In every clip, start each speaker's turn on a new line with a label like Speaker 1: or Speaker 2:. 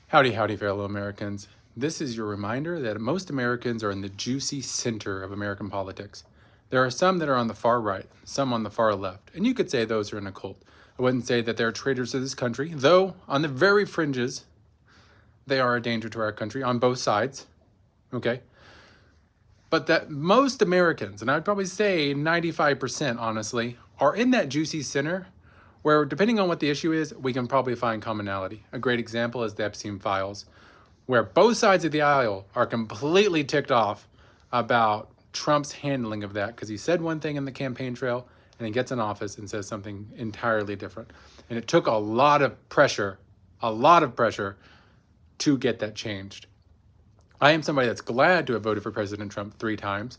Speaker 1: Howdy, howdy, fellow Americans. This is your reminder that most Americans are in the juicy center of American politics. There are some that are on the far right, some on the far left, and you could say those are in a cult. I wouldn't say that they're traitors to this country, though on the very fringes, they are a danger to our country on both sides, okay? But that most Americans, and I'd probably say 95% honestly, are in that juicy center where, depending on what the issue is, we can probably find commonality. A great example is the Epstein files, where both sides of the aisle are completely ticked off about Trump's handling of that, because he said one thing in the campaign trail and he gets in office and says something entirely different. And it took a lot of pressure to get that changed. I am somebody that's glad to have voted for President Trump 3 times,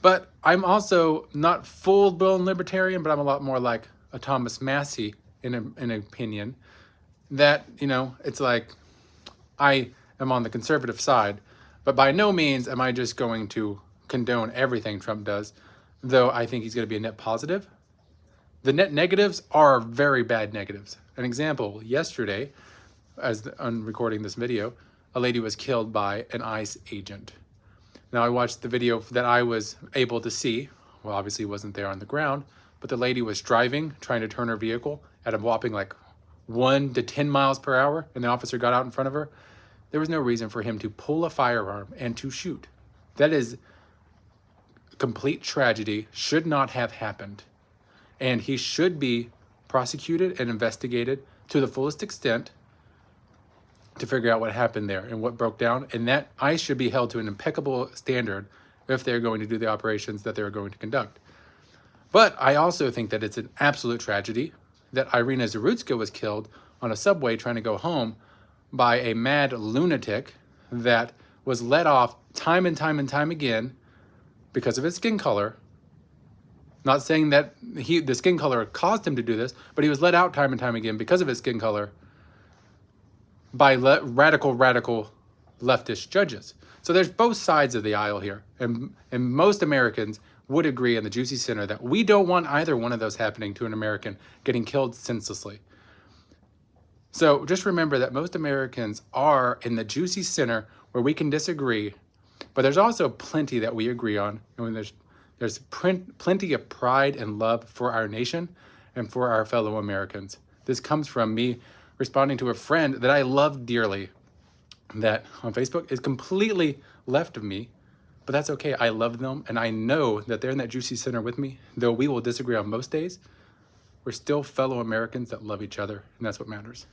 Speaker 1: but I'm also not full-blown libertarian, but I'm a lot more like a Thomas Massey in an opinion that, it's like I am on the conservative side, but by no means am I just going to condone everything Trump does, though I think he's going to be a net positive. The net negatives are very bad negatives. An example, yesterday, I'm recording this video, a lady was killed by an ICE agent. Now, I watched the video that I was able to see. Well, obviously wasn't there on the ground, but the lady was driving, trying to turn her vehicle at a whopping 1 to 10 miles per hour, and the officer got out in front of her. There was no reason for him to pull a firearm and to shoot. That is complete tragedy, should not have happened. And he should be prosecuted and investigated to the fullest extent to figure out what happened there and what broke down. And that ICE should be held to an impeccable standard if they're going to do the operations that they're going to conduct. But I also think that it's an absolute tragedy that Irina Zarutska was killed on a subway trying to go home by a mad lunatic that was let off time and time and time again because of his skin color. Not saying that the skin color caused him to do this, but he was let out time and time again because of his skin color by radical leftist judges. So there's both sides of the aisle here. And most Americans would agree in the juicy center that we don't want either one of those happening to an American getting killed senselessly. So just remember that most Americans are in the juicy center where we can disagree, but there's also plenty that we agree on. And there's plenty of pride and love for our nation and for our fellow Americans. This comes from me responding to a friend that I love dearly that on Facebook is completely left of me, but that's okay. I love them, and I know that they're in that juicy center with me. Though we will disagree on most days, we're still fellow Americans that love each other, and that's what matters.